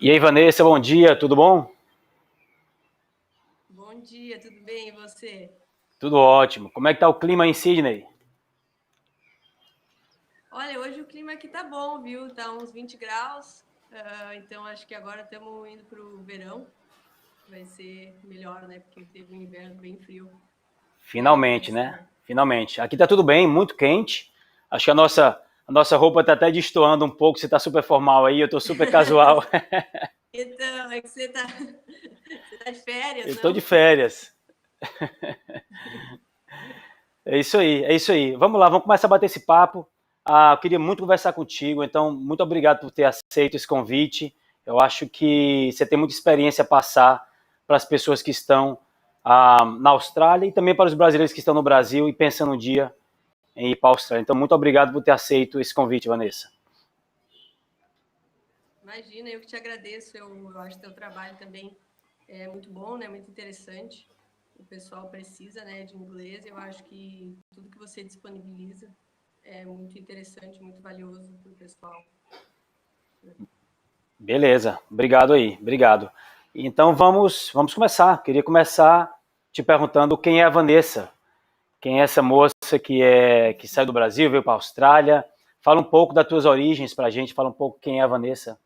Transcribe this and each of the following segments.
E aí, Vanessa, bom dia, tudo bom? Bom dia, tudo bem? E você? Tudo ótimo. Como é que tá o clima em Sydney? Olha, hoje o clima aqui tá bom, viu? Tá uns 20 graus, então acho que agora estamos indo pro verão. Vai ser melhor, né? Porque teve um inverno bem frio. E aí, como é Finalmente, que né? está? Finalmente. Aqui tá tudo bem, muito quente. Acho que a nossa roupa tá até destoando um pouco. Você tá super formal aí, eu tô super casual. Então, é que você tá, você tá de férias, Eu tô de não? férias. É isso aí, é isso aí. Vamos lá, vamos começar a bater esse papo. Eu queria muito conversar contigo, então muito obrigado por ter aceito esse convite. Eu acho que você tem muita experiência a passar para as pessoas que estão na Austrália e também para os brasileiros que estão no Brasil e pensando um dia em ir para a Austrália. Então, muito obrigado por ter aceito esse convite, Vanessa. Imagina, eu que te agradeço. Eu acho que teu trabalho também é muito bom, né? Muito interessante. O pessoal precisa, né, de inglês. Eu acho que tudo que você disponibiliza é muito interessante, muito valioso para o pessoal. Beleza, obrigado aí, obrigado. Então vamos começar. Queria começar te perguntando quem é a Vanessa, quem é essa moça que sai do Brasil, veio para a Austrália. Fala um pouco das tuas origens para a gente, fala um pouco quem é a Vanessa.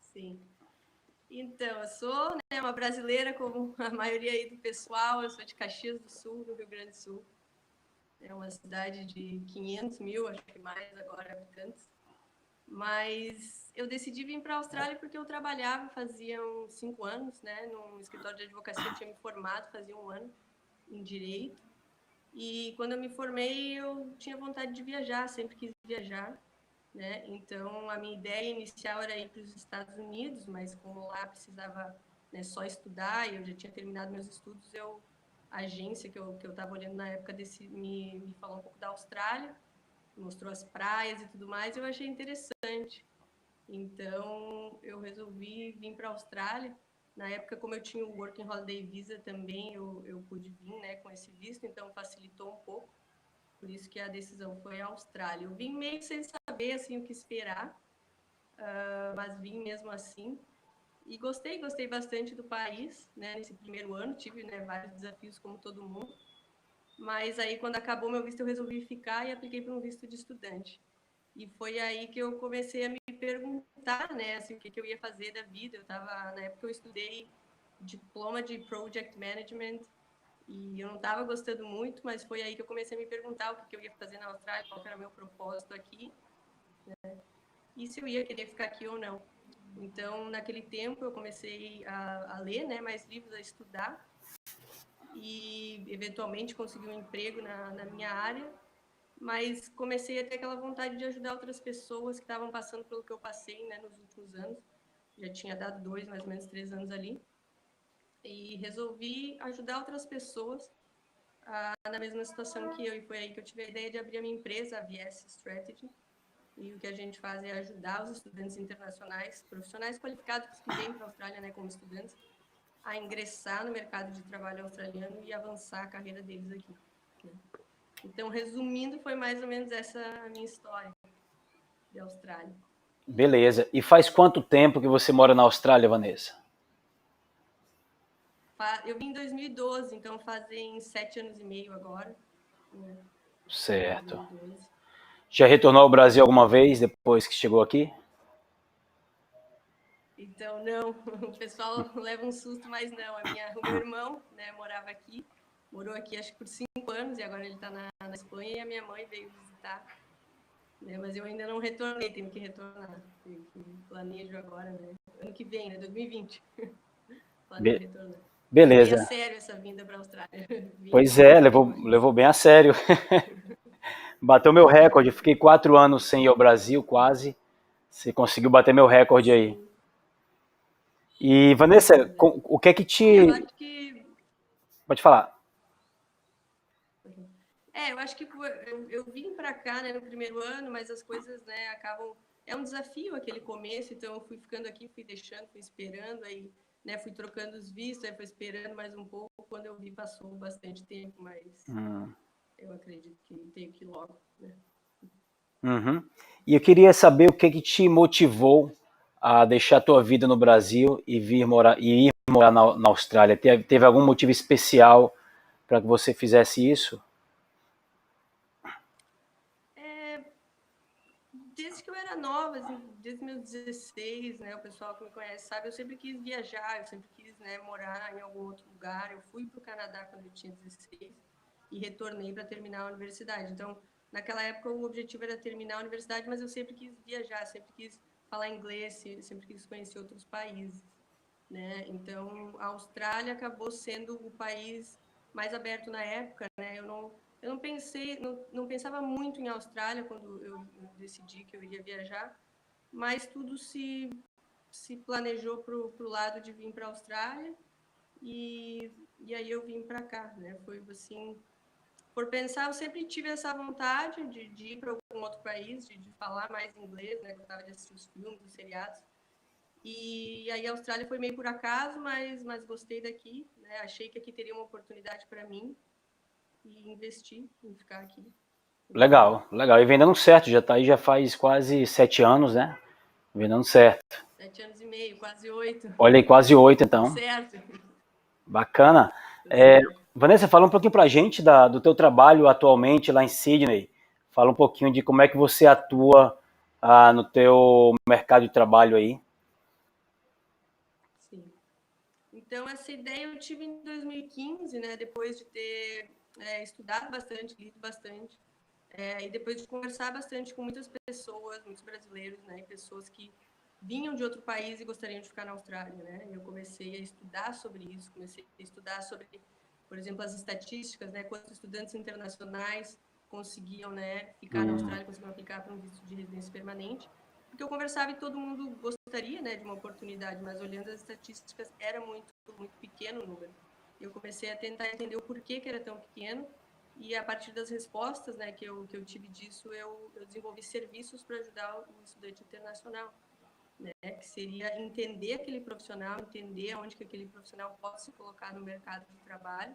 Sim. Então, eu sou, né, uma brasileira, como a maioria aí do pessoal. Eu sou de Caxias do Sul, do Rio Grande do Sul. É uma cidade de 500 mil, acho que mais agora, habitantes. Mas eu decidi vir para a Austrália porque eu trabalhava fazia uns 5 anos, né, num escritório de advocacia. Eu tinha me formado fazia um ano em direito. E quando eu me formei, eu tinha vontade de viajar, sempre quis viajar, né? Então, a minha ideia inicial era ir para os Estados Unidos, mas como lá precisava, né, só estudar e eu já tinha terminado meus estudos, a agência que eu estava olhando na época me falou um pouco da Austrália, mostrou as praias e tudo mais, e eu achei interessante. Então, eu resolvi vir para a Austrália. Na época, como eu tinha o Working Holiday Visa também, eu pude vir, né, com esse visto, então facilitou um pouco. Por isso que a decisão foi a Austrália. Eu vim meio sem saber assim o que esperar, mas vim mesmo assim. E gostei bastante do país, né? Nesse primeiro ano tive, né, vários desafios como todo mundo. Mas aí quando acabou meu visto eu resolvi ficar e apliquei para um visto de estudante. E foi aí que eu comecei a me perguntar, né, assim, o que eu ia fazer da vida. Na época eu estudei diploma de Project Management e eu não estava gostando muito, mas foi aí que eu comecei a me perguntar o que eu ia fazer na Austrália, qual era o meu propósito aqui e se eu ia querer ficar aqui ou não. Então, naquele tempo, eu comecei a ler, né, mais livros, a estudar e, eventualmente, consegui um emprego na minha área, mas comecei a ter aquela vontade de ajudar outras pessoas que estavam passando pelo que eu passei, né, nos últimos anos. Já tinha dado mais ou menos 3 anos ali. E resolvi ajudar outras pessoas na mesma situação que eu. E foi aí que eu tive a ideia de abrir a minha empresa, a VS Strategy. E o que a gente faz é ajudar os estudantes internacionais, profissionais qualificados que vêm para a Austrália, né, como estudantes, a ingressar no mercado de trabalho australiano e avançar a carreira deles aqui, né? Então, resumindo, foi mais ou menos essa a minha história de Austrália. Beleza. E faz quanto tempo que você mora na Austrália, Vanessa? Eu vim em 2012, então fazem 7 anos e meio agora, né? Certo. 2012. Já retornou ao Brasil alguma vez depois que chegou aqui? Então, não, o pessoal leva um susto, mas não. O meu irmão, né, morou aqui acho que por 5 anos e agora ele está na Espanha e a minha mãe veio visitar, né, mas eu ainda não retornei, tenho que retornar, planejo agora, né, ano que vem, né, 2020, planejo Be- retornar. Levei a Beleza. sério essa vinda para a Austrália, vim Pois com é, muito levou, tempo antes. levou bem a sério. Bateu meu recorde. Eu fiquei 4 anos sem ir ao Brasil, quase. Você conseguiu bater meu recorde aí. Sim, E, Vanessa, pois é. o que é que Eu te. acho que Pode falar. eu acho que eu vim para cá, né, no primeiro ano, mas as coisas, né, acabam. É um desafio aquele começo, então eu fui ficando aqui, fui deixando, fui esperando, aí, né, fui trocando os vistos, aí fui esperando mais um pouco. Quando eu vi, passou bastante tempo, mas eu acredito que tenho que ir logo, né? Uhum. E eu queria saber o que é que te motivou a deixar a tua vida no Brasil e ir morar na Austrália? Teve algum motivo especial para que você fizesse isso? Desde que eu era nova, assim, desde meus 16, né, o pessoal que me conhece sabe, eu sempre quis viajar, eu sempre quis, né, morar em algum outro lugar. Eu fui para o Canadá quando eu tinha 16 e retornei para terminar a universidade. Então, naquela época, o objetivo era terminar a universidade, mas eu sempre quis viajar, sempre quis falar inglês, sempre quis conhecer outros países, né? Então, a Austrália acabou sendo o país mais aberto na época, né? Eu não pensei, não pensava muito em Austrália quando eu decidi que eu iria viajar, mas tudo se planejou para o lado de vir para a Austrália e aí eu vim para cá, né? Foi assim, por pensar, eu sempre tive essa vontade de ir para algum outro país, de falar mais inglês, né? Gostava de assistir os filmes, os seriados. E aí a Austrália foi meio por acaso, mas gostei daqui, né? Achei que aqui teria uma oportunidade para mim e investi em ficar aqui. Legal, legal. E vem dando certo, já tá aí já faz quase 7 anos, né? Vem dando certo. 7 anos e meio, quase 8. Olha aí, quase 8, Tudo então. certo. Bacana. Tudo certo. Vanessa, fala um pouquinho pra gente do teu trabalho atualmente lá em Sydney. Fala um pouquinho de como é que você atua no teu mercado de trabalho aí. Sim. Então, essa ideia eu tive em 2015, né? Depois de ter estudado bastante, lido bastante, e depois de conversar bastante com muitas pessoas, muitos brasileiros, né? E pessoas que vinham de outro país e gostariam de ficar na Austrália, né? Eu comecei a estudar sobre isso, comecei a estudar sobre, por exemplo, as estatísticas, né? Quantos estudantes internacionais conseguiam, né, ficar na Austrália, conseguiam aplicar para um visto de residência permanente, porque eu conversava e todo mundo gostaria, né, de uma oportunidade, mas olhando as estatísticas era muito pequeno o número. Eu comecei a tentar entender o porquê que era tão pequeno e a partir das respostas, né, que eu tive disso, eu desenvolvi serviços para ajudar o estudante internacional, né, que seria entender aquele profissional, entender onde que aquele profissional pode se colocar no mercado de trabalho,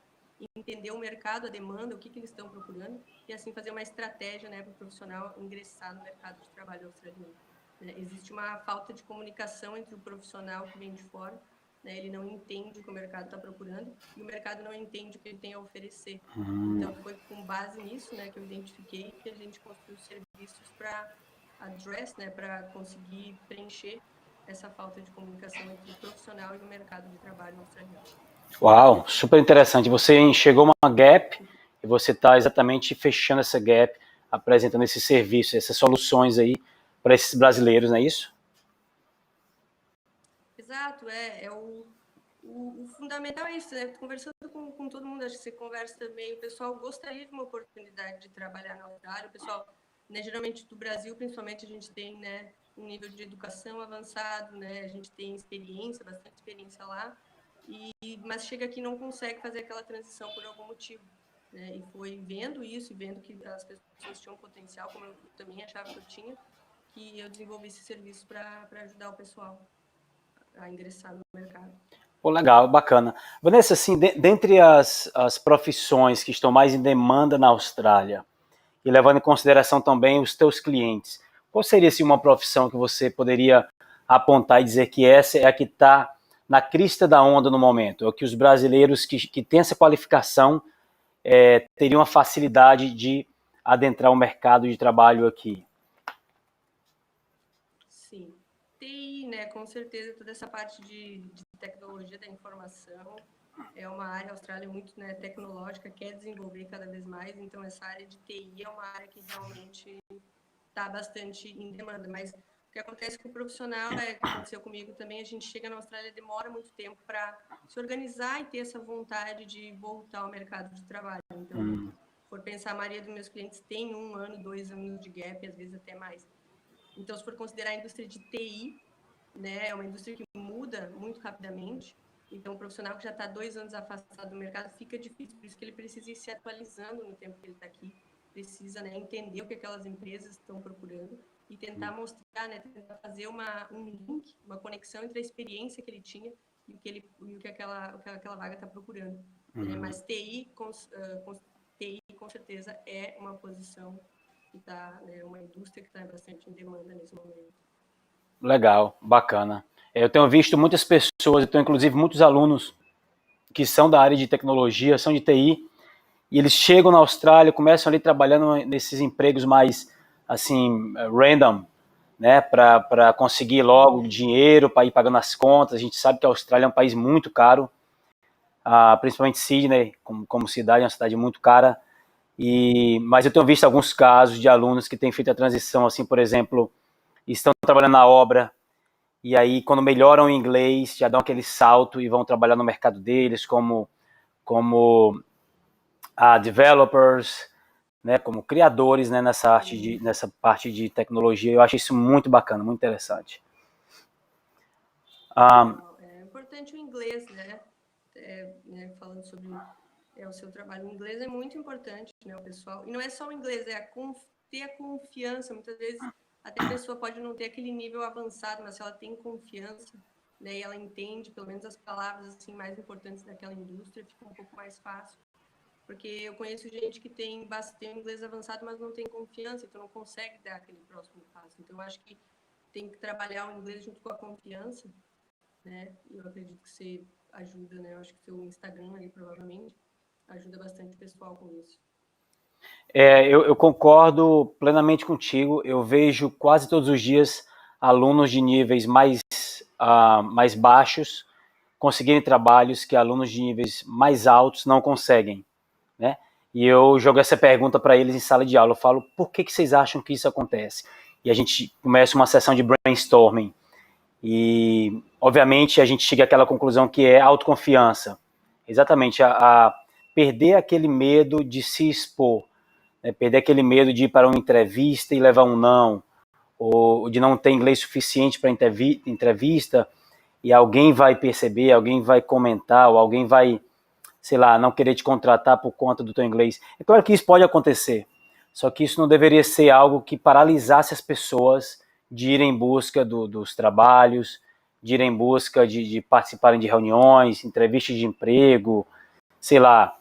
entender o mercado, a demanda, o que eles estão procurando, e assim fazer uma estratégia, né, para o profissional ingressar no mercado de trabalho australiano. Existe uma falta de comunicação entre o profissional que vem de fora, né, ele não entende o que o mercado está procurando e o mercado não entende o que ele tem a oferecer. Então, foi com base nisso, né, que eu identifiquei que a gente construiu serviços para address, né, para conseguir preencher essa falta de comunicação entre o profissional e o mercado de trabalho australiano. Uau, super interessante. Você enxergou uma gap e você está exatamente fechando essa gap, apresentando esse serviço, essas soluções aí para esses brasileiros, não é isso? Exato, o fundamental é isso, né? Conversando com todo mundo, acho que você conversa também, o pessoal gostaria de uma oportunidade de trabalhar na Austrália, o pessoal, né, geralmente do Brasil, principalmente, a gente tem, né, um nível de educação avançado, né, a gente tem experiência, bastante experiência lá, mas chega aqui e não consegue fazer aquela transição por algum motivo, né? E foi vendo isso, vendo que as pessoas tinham potencial, como eu também achava que eu tinha, que eu desenvolvi esse serviço para ajudar o pessoal a ingressar no mercado. Pô, legal, bacana. Vanessa, assim, dentre as profissões que estão mais em demanda na Austrália, e levando em consideração também os teus clientes, qual seria assim, uma profissão que você poderia apontar e dizer que essa é a que está na crista da onda no momento? É o que os brasileiros que têm essa qualificação teriam a facilidade de adentrar o mercado de trabalho aqui? Sim. TI, né, com certeza, toda essa parte de tecnologia da informação é uma área, a Austrália é muito, né, tecnológica, quer desenvolver cada vez mais, então essa área de TI é uma área que realmente está bastante em demanda, mas o que acontece com o profissional é que aconteceu comigo também, a gente chega na Austrália, demora muito tempo para se organizar e ter essa vontade de voltar ao mercado de trabalho. Então, por pensar, a maioria dos meus clientes tem 1 ano, 2 anos de gap, às vezes até mais. Então, se for considerar a indústria de TI, né, é uma indústria que muda muito rapidamente. Então, o profissional que já está 2 anos afastado do mercado fica difícil, por isso que ele precisa ir se atualizando no tempo que ele está aqui, precisa, né, entender o que aquelas empresas estão procurando e tentar mostrar, né, tentar fazer um link, uma conexão entre a experiência que ele tinha e o que aquela vaga está procurando. Mas TI, com certeza, é uma posição que está, né, uma indústria que está bastante em demanda nesse momento. Legal, bacana. Eu tenho visto muitas pessoas, eu tenho inclusive muitos alunos que são da área de tecnologia, são de TI, e eles chegam na Austrália, começam ali trabalhando nesses empregos mais, assim, random, né, para conseguir logo dinheiro, para ir pagando as contas. A gente sabe que a Austrália é um país muito caro, principalmente Sydney, como cidade, é uma cidade muito cara. Mas eu tenho visto alguns casos de alunos que têm feito a transição, assim, por exemplo, estão trabalhando na obra, e aí quando melhoram o inglês, já dão aquele salto e vão trabalhar no mercado deles como developers, né, como criadores, né, nessa parte de tecnologia. Eu acho isso muito bacana, muito interessante. Legal. É importante o inglês, né? Né, falando sobre o seu trabalho, o inglês é muito importante, né, o pessoal. E não é só o inglês, ter a confiança. Muitas vezes até a pessoa pode não ter aquele nível avançado, mas se ela tem confiança, né, e ela entende pelo menos as palavras assim mais importantes daquela indústria, fica um pouco mais fácil. Porque eu conheço gente que tem um inglês avançado, mas não tem confiança, então não consegue dar aquele próximo passo. Então eu acho que tem que trabalhar o inglês junto com a confiança, né? E eu acredito que você ajuda, né? Eu acho que seu Instagram ali provavelmente ajuda bastante o pessoal com isso. Eu concordo plenamente contigo. Eu vejo quase todos os dias alunos de níveis mais baixos conseguirem trabalhos que alunos de níveis mais altos não conseguem, né? E eu jogo essa pergunta para eles em sala de aula. Eu falo, por que vocês acham que isso acontece? E a gente começa uma sessão de brainstorming. E, obviamente, a gente chega àquela conclusão que é autoconfiança. Exatamente, a perder aquele medo de se expor, né? Perder aquele medo de ir para uma entrevista e levar um não, ou de não ter inglês suficiente para entrevista e alguém vai perceber, alguém vai comentar, ou alguém vai, sei lá, não querer te contratar por conta do teu inglês. É claro que isso pode acontecer, só que isso não deveria ser algo que paralisasse as pessoas de ir em busca dos trabalhos, de ir em busca de participarem de reuniões, entrevistas de emprego, sei lá,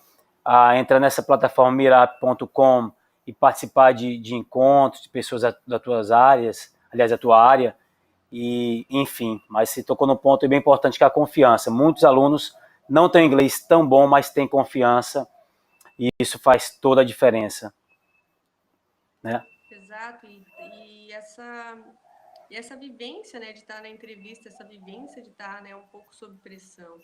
entrar nessa plataforma Meetup.com e participar de encontros de pessoas das tuas áreas, aliás, da tua área, e enfim, mas se tocou no ponto bem importante que é a confiança. Muitos alunos não têm inglês tão bom, mas têm confiança, e isso faz toda a diferença, né? Exato, e essa vivência, né, de estar na entrevista, essa vivência de estar, né, um pouco sob pressão,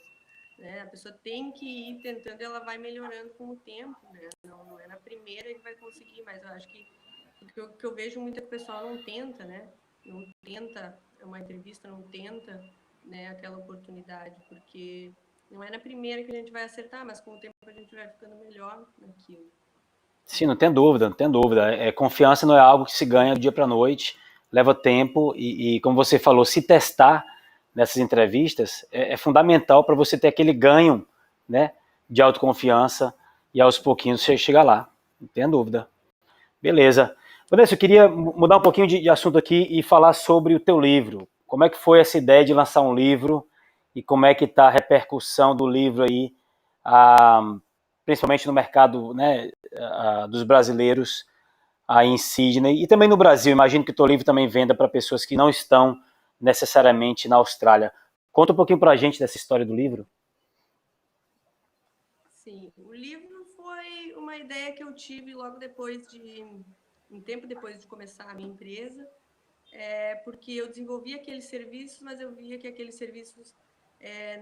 né? A pessoa tem que ir tentando, ela vai melhorando com o tempo, né? Não é na primeira que vai conseguir, mas eu acho que o que eu vejo muito é que o pessoal não tenta, né? Não tenta uma entrevista, não tenta, né, aquela oportunidade, porque não é na primeira que a gente vai acertar, mas com o tempo a gente vai ficando melhor naquilo. Sim, não tem dúvida, não tem dúvida. Confiança não é algo que se ganha do dia para a noite, leva tempo como você falou, se testar nessas entrevistas é fundamental para você ter aquele ganho, né, de autoconfiança e aos pouquinhos você chega lá, não tem dúvida. Beleza. Vanessa, eu queria mudar um pouquinho de assunto aqui e falar sobre o teu livro. Como é que foi essa ideia de lançar um livro e como é que está a repercussão do livro aí, ah, principalmente no mercado, né, dos brasileiros aí em Sydney e também no Brasil. Imagino que o teu livro também venda para pessoas que não estão necessariamente na Austrália. Conta um pouquinho para a gente dessa história do livro. Sim, o livro foi uma ideia que eu tive logo depois um tempo depois de começar a minha empresa, porque eu desenvolvia aqueles serviços, mas eu via que aqueles serviços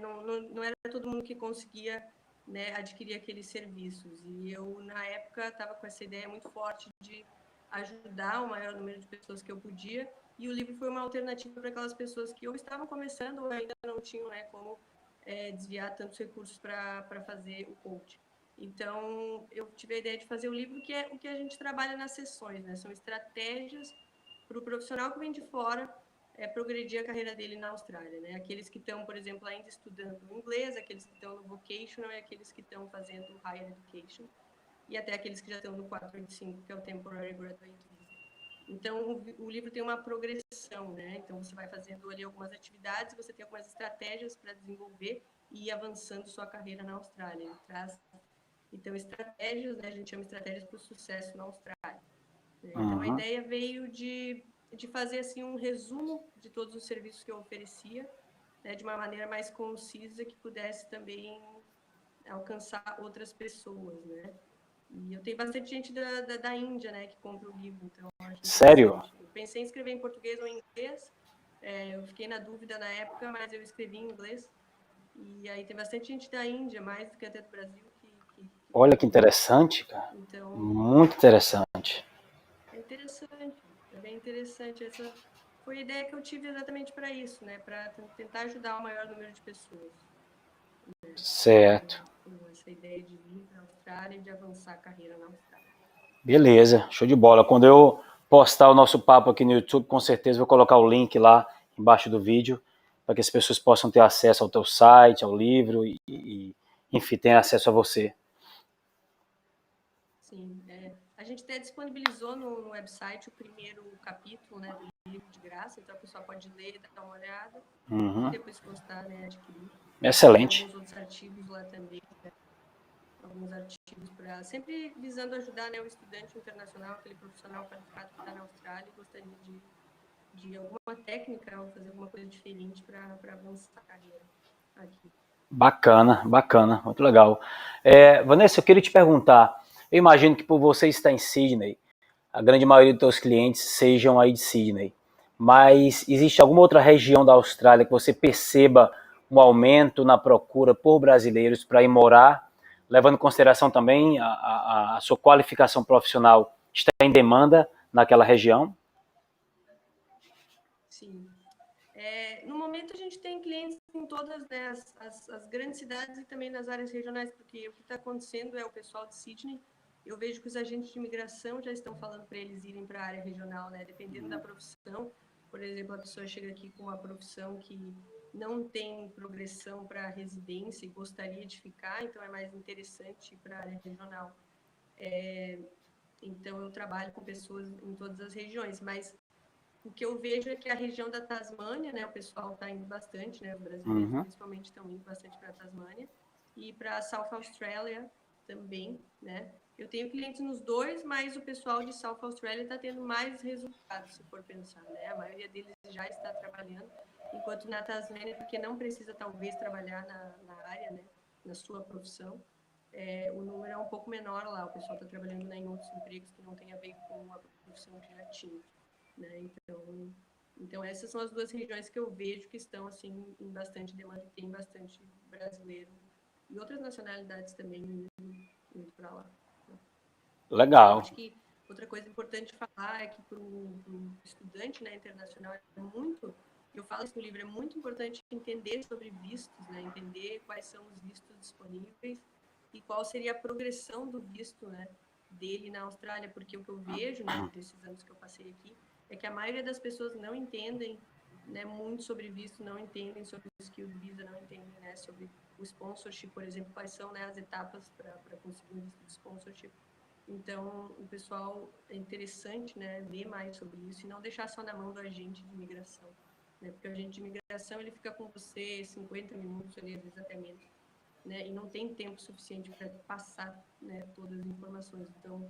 não era todo mundo que conseguia, né, adquirir aqueles serviços. E eu, na época, estava com essa ideia muito forte de ajudar o maior número de pessoas que eu podia, e o livro foi uma alternativa para aquelas pessoas que ou estavam começando ou ainda não tinham, né, como desviar tantos recursos para fazer o coaching. Então, eu tive a ideia de fazer o livro, que é o que a gente trabalha nas sessões, né? São estratégias para o profissional que vem de fora progredir a carreira dele na Austrália, né? Aqueles que estão, por exemplo, ainda estudando inglês, aqueles que estão no vocational e aqueles que estão fazendo higher education, e até aqueles que já estão no 485, que é o temporary graduate visa. Então, o livro tem uma progressão, né? Então, você vai fazendo ali algumas atividades, você tem algumas estratégias para desenvolver e ir avançando sua carreira na Austrália. Ele traz, então, estratégias, né? A gente chama estratégias para o sucesso na Austrália. Então, a Uhum. ideia veio de de fazer assim um resumo de todos os serviços que eu oferecia, né, de uma maneira mais concisa que pudesse também alcançar outras pessoas, né? E eu tenho bastante gente da Índia, né, que compra o livro, então eu acho Sério? interessante. Eu pensei em escrever em português ou em inglês, eu fiquei na dúvida na época, mas eu escrevi em inglês. E aí tem bastante gente da Índia, mais do que até do Brasil, que Olha que compra o livro. interessante, cara. Então, Muito interessante. é interessante, é bem interessante. Essa foi a ideia que eu tive exatamente para isso, né? Para tentar ajudar o maior número de pessoas. Certo. Com essa ideia de vir para a Austrália e de avançar a carreira na Austrália. Beleza, show de bola. Quando eu postar o nosso papo aqui no YouTube, com certeza vou colocar o link lá embaixo do vídeo, para que as pessoas possam ter acesso ao teu site, ao livro enfim, tenham acesso a você. Sim, a gente até disponibilizou no website o primeiro capítulo, né, do livro de graça, então a pessoa pode ler, dar uma olhada e depois, se gostar, né, adquirir. Tem Excelente. alguns outros artigos lá também, né, alguns artigos para sempre visando ajudar, né, o estudante internacional, aquele profissional qualificado que está na Austrália e gostaria de alguma técnica ou fazer alguma coisa diferente para avançar a carreira aqui. Bacana, bacana, muito legal. Vanessa, eu queria te perguntar, eu imagino que por você estar em Sydney, a grande maioria dos teus clientes sejam aí de Sydney, mas existe alguma outra região da Austrália que você perceba um aumento na procura por brasileiros para ir morar, levando em consideração também a sua qualificação profissional está em demanda naquela região? Sim. No momento, a gente tem clientes em todas, né, as grandes cidades e também nas áreas regionais, porque o que está acontecendo é o pessoal de Sydney. Eu vejo que os agentes de imigração já estão falando para eles irem para a área regional, né, dependendo da profissão. Por exemplo, a pessoa chega aqui com uma profissão que não tem progressão para residência e gostaria de ficar, então é mais interessante ir para a área regional. Então, eu trabalho com pessoas em todas as regiões, mas o que eu vejo é que a região da Tasmânia, né, o pessoal está indo bastante, né, os brasileiros principalmente estão indo bastante para a Tasmânia e para a South Australia também, né. Eu tenho clientes nos dois, mas o pessoal de South Australia está tendo mais resultados, se for pensar, né. A maioria deles já está trabalhando, enquanto na Tasmânia, porque não precisa talvez trabalhar na área, né, na sua profissão, o número é um pouco menor lá. O pessoal está trabalhando, né, em outros empregos que não tem a ver com a profissão que já tinha. Né? Então essas são as duas regiões que eu vejo que estão assim em bastante demanda e tem bastante brasileiro e outras nacionalidades também indo para lá. Né? Eu Legal. acho que outra coisa importante de falar é que para o estudante, né, internacional é muito, eu falo isso no livro, é muito importante entender sobre vistos, né, entender quais são os vistos disponíveis e qual seria a progressão do visto, né, dele na Austrália, porque o que eu vejo, né, desses anos que eu passei aqui, é que a maioria das pessoas não entendem, né, muito sobre visto, não entendem sobre o skill visa, não entendem, né, sobre o sponsorship, por exemplo, quais são, né, as etapas para conseguir um visto de sponsorship. Então, o pessoal é interessante, né, ler mais sobre isso e não deixar só na mão do agente de imigração, né, porque o agente de imigração ele fica com você 50 minutos ali, às vezes até menos, né, e não tem tempo suficiente para passar, né, todas as informações. Então,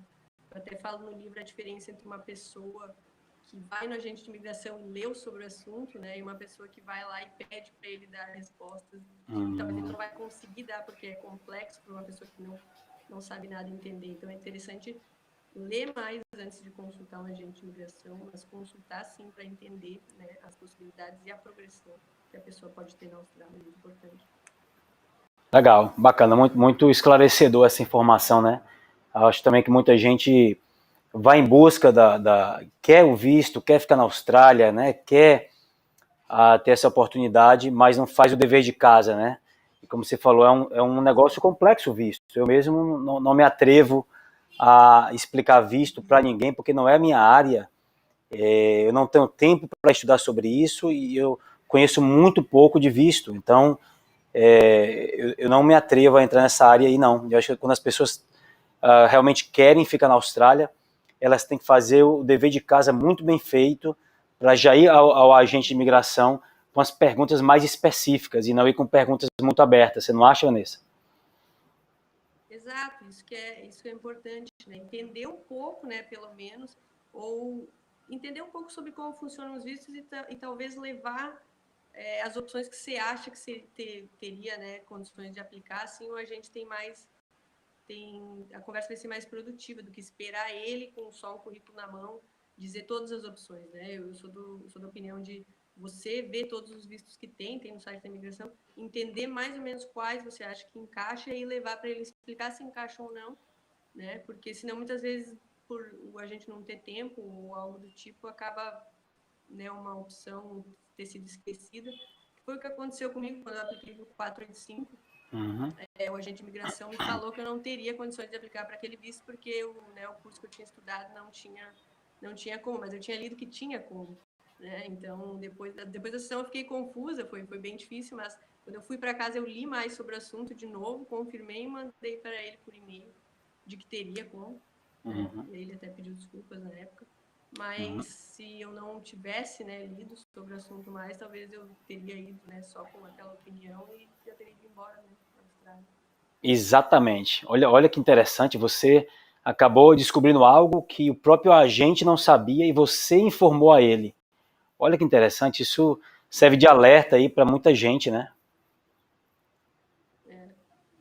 eu até falo no livro a diferença entre uma pessoa que vai no agente de imigração e leu sobre o assunto, né, e uma pessoa que vai lá e pede para ele dar respostas que talvez ele não vai conseguir dar porque é complexo para uma pessoa que não sabe nada entender. Então é interessante ler mais antes de consultar um agente de imigração, mas consultar sim para entender, né, as possibilidades e a progressão que a pessoa pode ter na Austrália, é muito importante. Legal, bacana, muito, muito esclarecedor essa informação, né? Acho também que muita gente vai em busca quer o visto, quer ficar na Austrália, né? Quer ter essa oportunidade, mas não faz o dever de casa, né? E como você falou, é um negócio complexo o visto. Eu mesmo não me atrevo a explicar visto para ninguém, porque não é a minha área. Eu não tenho tempo para estudar sobre isso e eu conheço muito pouco de visto. Então, eu não me atrevo a entrar nessa área aí, não. Eu acho que quando as pessoas realmente querem ficar na Austrália, elas têm que fazer o dever de casa muito bem feito para já ir ao agente de imigração com as perguntas mais específicas e não ir com perguntas muito abertas. Você não acha, Vanessa? Exato, isso que é importante, né? Entender um pouco, né, pelo menos, ou entender um pouco sobre como funcionam os vistos e talvez levar as opções que você acha que você teria, né, condições de aplicar, assim o agente a conversa vai ser mais produtiva do que esperar ele com só um currículo na mão dizer todas as opções, né? Eu sou da opinião de você ver todos os vistos que tem no site da imigração, entender mais ou menos quais você acha que encaixa e levar para ele explicar se encaixa ou não, né? Porque senão muitas vezes por a gente não ter tempo ou algo do tipo acaba, né, uma opção ter sido esquecida. Foi o que aconteceu comigo quando eu apliquei o 485. O agente de imigração me falou que eu não teria condições de aplicar para aquele visto porque o curso que eu tinha estudado não tinha como, mas eu tinha lido que tinha como, né? Então, depois da sessão eu fiquei confusa, foi bem difícil, mas quando eu fui para casa eu li mais sobre o assunto de novo, confirmei e mandei para ele por e-mail de que teria como, né? Ele até pediu desculpas na época. Mas se eu não tivesse, né, lido sobre o assunto mais, talvez eu teria ido, né, só com aquela opinião e já teria ido embora, né, na Austrália. Exatamente. Olha que interessante, você acabou descobrindo algo que o próprio agente não sabia e você informou a ele. Olha que interessante, isso serve de alerta aí para muita gente, né?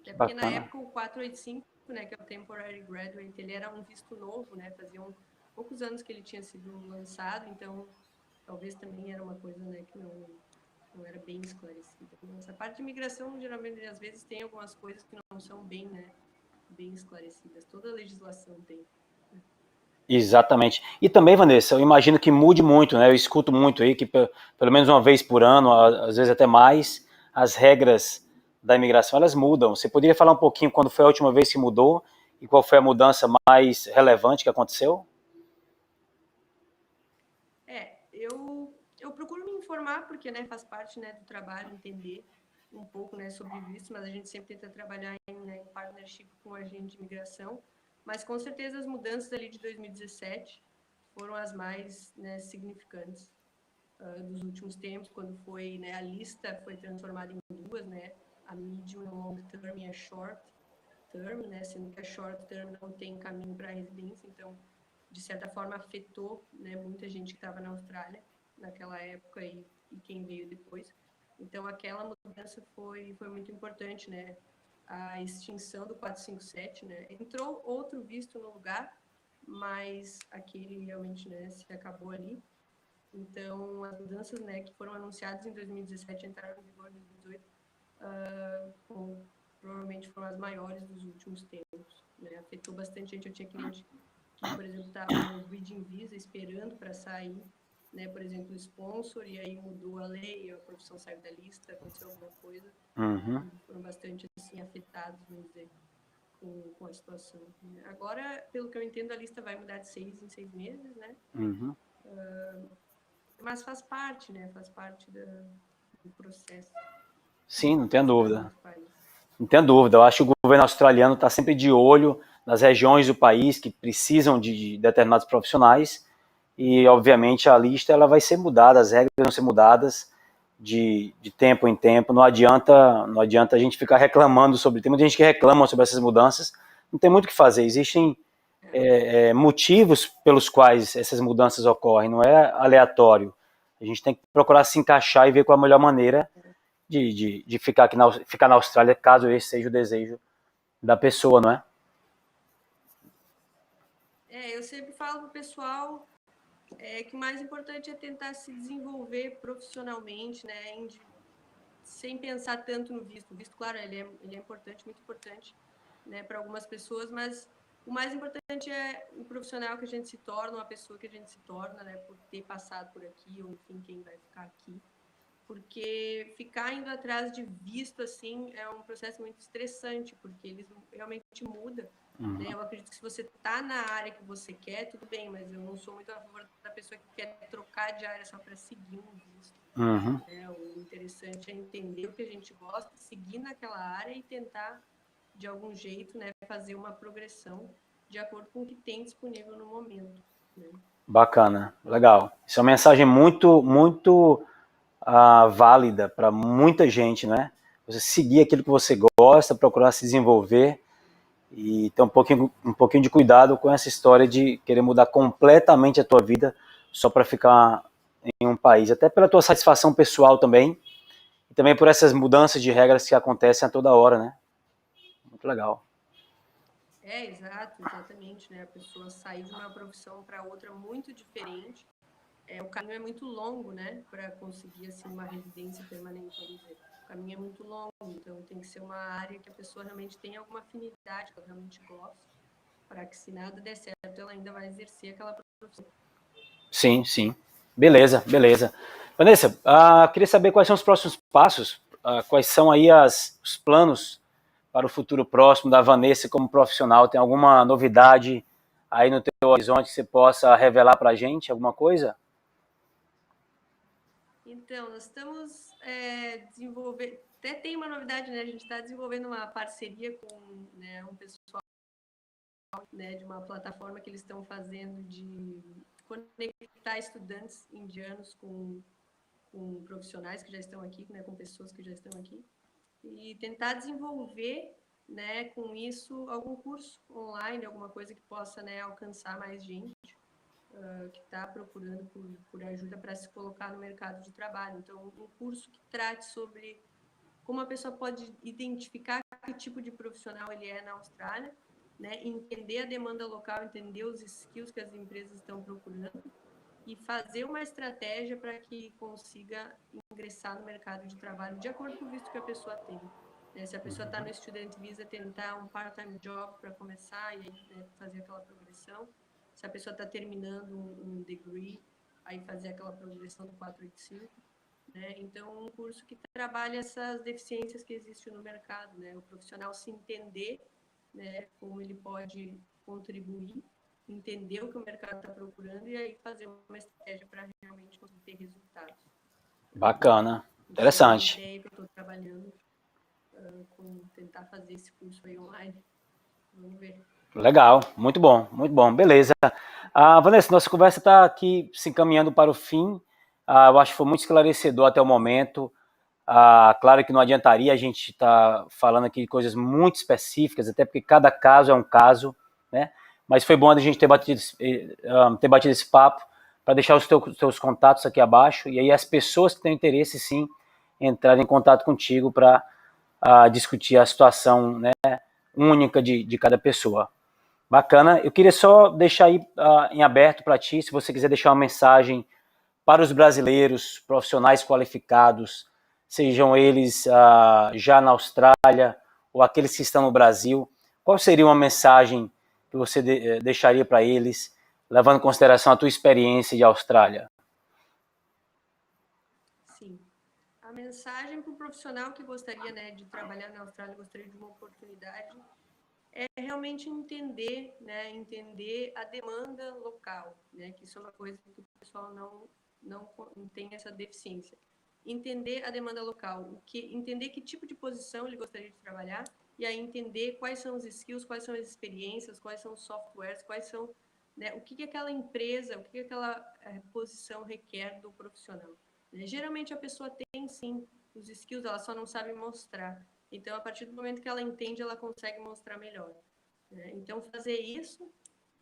Até porque na época o 485, né, que é o Temporary Graduate, ele era um visto novo, né, faziam poucos anos que ele tinha sido lançado, então talvez também era uma coisa, né, que não era bem esclarecida. Essa parte de imigração, geralmente, às vezes tem algumas coisas que não são bem, né, bem esclarecidas. Toda a legislação tem. Exatamente. E também, Vanessa, eu imagino que mude muito, né? Eu escuto muito aí que pelo menos uma vez por ano, às vezes até mais, as regras da imigração elas mudam. Você poderia falar um pouquinho quando foi a última vez que mudou e qual foi a mudança mais relevante que aconteceu? Eu procuro me informar porque, né, faz parte, né, do trabalho entender um pouco, né, sobre visto, mas a gente sempre tenta trabalhar em partnership com a agente de imigração. Mas com certeza as mudanças ali de 2017 foram as mais, né, significantes dos últimos tempos, quando foi, né, a lista foi transformada em duas, né, a medium long term e a short term, né, sendo que a short term não tem caminho para a residência, então de certa forma afetou, né, muita gente que estava na Austrália naquela época e quem veio depois. Então aquela mudança foi muito importante, né? A extinção do 457, né? Entrou outro visto no lugar, mas aquele realmente, né, se acabou ali. Então as mudanças, né, que foram anunciadas em 2017 entraram em vigor em 2018, provavelmente foram as maiores dos últimos tempos, né? Afetou bastante gente. Eu tinha cliente que, por exemplo, estava no Bridging Visa esperando para sair, né, por exemplo, o sponsor, e aí mudou a lei, a profissão saiu da lista, aconteceu alguma coisa, foram bastante assim, afetados, vamos dizer, com a situação. Agora, pelo que eu entendo, a lista vai mudar de 6 em 6 meses, né? Mas faz parte, né? Faz parte do processo. Sim, não tenho dúvida. Não tenho dúvida. Eu acho que o governo australiano está sempre de olho nas regiões do país que precisam de determinados profissionais e, obviamente, a lista ela vai ser mudada, as regras vão ser mudadas de tempo em tempo. Não adianta a gente ficar reclamando sobre. Tem muita gente que reclama sobre essas mudanças. Não tem muito o que fazer. Existem motivos pelos quais essas mudanças ocorrem. Não é aleatório. A gente tem que procurar se encaixar e ver qual é a melhor maneira de ficar na Austrália, caso esse seja o desejo da pessoa, não é? Eu sempre falo pro pessoal que o mais importante é tentar se desenvolver profissionalmente, né, sem pensar tanto no visto. O visto, claro, ele é importante, muito importante, né, para algumas pessoas, mas o mais importante é o profissional que a gente se torna, uma pessoa que a gente se torna, né, por ter passado por aqui, ou enfim, quem vai ficar aqui. Porque ficar indo atrás de visto, assim, é um processo muito estressante, porque eles realmente mudam. Né? Eu acredito que se você está na área que você quer, tudo bem, mas eu não sou muito a favor da pessoa que quer trocar de área só para seguir um visto. O interessante é entender o que a gente gosta, seguir naquela área e tentar, de algum jeito, né, fazer uma progressão de acordo com o que tem disponível no momento. Né? Bacana, legal. Isso é uma mensagem muito, muito válida para muita gente, né? Você seguir aquilo que você gosta, procurar se desenvolver e ter um pouquinho de cuidado com essa história de querer mudar completamente a tua vida só para ficar em um país, até pela tua satisfação pessoal também, e também por essas mudanças de regras que acontecem a toda hora, né? Muito legal. Exatamente, né? A pessoa sair de uma profissão para outra muito diferente. O caminho é muito longo, né? Para conseguir assim uma residência permanente, vamos dizer. O caminho é muito longo, então tem que ser uma área que a pessoa realmente tenha alguma afinidade, que ela realmente gosta, para que se nada der certo, ela ainda vai exercer aquela profissão. Sim, sim. Beleza, beleza. Vanessa, queria saber quais são os próximos passos, quais são aí os planos para o futuro próximo da Vanessa como profissional. Tem alguma novidade aí no teu horizonte que você possa revelar para a gente? Alguma coisa? Então, nós estamos desenvolvendo... Até tem uma novidade, né? A gente está desenvolvendo uma parceria com, né, um pessoal, né, de uma plataforma que eles estão fazendo de conectar estudantes indianos com profissionais que já estão aqui, né, com pessoas que já estão aqui, e tentar desenvolver, né, com isso algum curso online, alguma coisa que possa, né, alcançar mais gente que está procurando por ajuda para se colocar no mercado de trabalho. Então, um curso que trate sobre como a pessoa pode identificar que tipo de profissional ele é na Austrália, né, entender a demanda local, entender os skills que as empresas estão procurando e fazer uma estratégia para que consiga ingressar no mercado de trabalho de acordo com o visto que a pessoa tem. Se a pessoa está no Student Visa, tentar um part-time job para começar e aí, né, fazer aquela progressão. Se a pessoa está terminando um degree, aí fazer aquela progressão do 485. Né? Então, um curso que trabalha essas deficiências que existem no mercado, né? O profissional se entender, né, como ele pode contribuir, entender o que o mercado está procurando e aí fazer uma estratégia para realmente conseguir ter resultados. Bacana, Então, essa é uma interessante. ideia que eu estou trabalhando com tentar fazer esse curso aí online. Vamos ver. Legal, muito bom, beleza. Vanessa, nossa conversa está aqui se encaminhando para o fim. Eu acho que foi muito esclarecedor até o momento. Claro que não adiantaria a gente estar falando aqui de coisas muito específicas, até porque cada caso é um caso, né? Mas foi bom a gente ter batido esse papo para deixar os teus contatos aqui abaixo e aí as pessoas que têm interesse, sim, entrarem em contato contigo para discutir a situação, né, única de cada pessoa. Bacana. Eu queria só deixar aí em aberto para ti, se você quiser deixar uma mensagem para os brasileiros, profissionais qualificados, sejam eles já na Austrália ou aqueles que estão no Brasil, qual seria uma mensagem que você deixaria para eles, levando em consideração a tua experiência de Austrália? Sim. A mensagem para o profissional que gostaria, né, de trabalhar na Austrália, gostaria de uma oportunidade, é realmente entender, né, entender a demanda local, né, que isso é uma coisa que o pessoal não tem essa deficiência. Entender a demanda local, entender que tipo de posição ele gostaria de trabalhar e aí entender quais são os skills, quais são as experiências, quais são os softwares, quais são, né, o que aquela empresa, o que aquela posição requer do profissional. Né? Geralmente a pessoa tem sim os skills, ela só não sabe mostrar. Então, a partir do momento que ela entende, ela consegue mostrar melhor. Né? Então, fazer isso,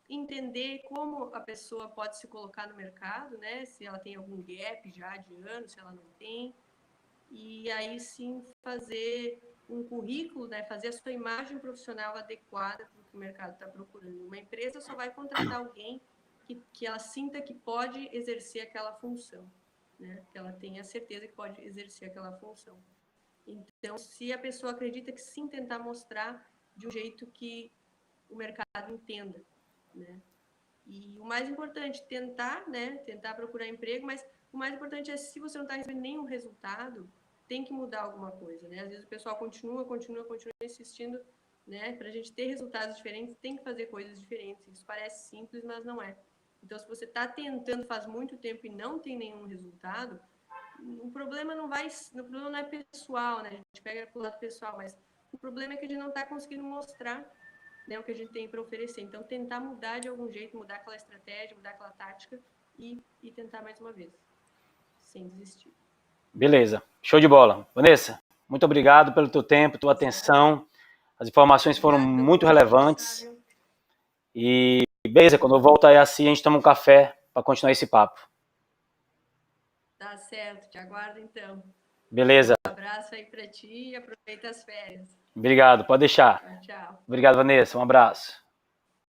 entender como a pessoa pode se colocar no mercado, né? Se ela tem algum gap já de anos, se ela não tem. E aí sim fazer um currículo, né? Fazer a sua imagem profissional adequada para o que o mercado está procurando. Uma empresa só vai contratar alguém que ela sinta que pode exercer aquela função, né? Que ela tenha certeza que pode exercer aquela função. Então, se a pessoa acredita que sim, tentar mostrar de um jeito que o mercado entenda, né? E o mais importante, tentar, né? Tentar procurar emprego, mas o mais importante é, se você não está recebendo nenhum resultado, tem que mudar alguma coisa, né? Às vezes o pessoal continua insistindo, né? Para a gente ter resultados diferentes, tem que fazer coisas diferentes. Isso parece simples, mas não é. Então, se você está tentando faz muito tempo e não tem nenhum resultado, o problema não é pessoal, né? A gente pega pro lado pessoal, mas o problema é que a gente não está conseguindo mostrar, né, o que a gente tem para oferecer. Então, tentar mudar de algum jeito, mudar aquela estratégia, mudar aquela tática e tentar mais uma vez, sem desistir. Beleza, show de bola. Vanessa, muito obrigado pelo teu tempo, tua atenção. As informações foram muito relevantes. E beleza, quando eu volto aí assim, a gente toma um café para continuar esse papo. Tá certo, te aguardo então. Beleza. Um abraço aí para ti e aproveita as férias. Obrigado, pode deixar. Tchau, tchau. Obrigado, Vanessa. Um abraço.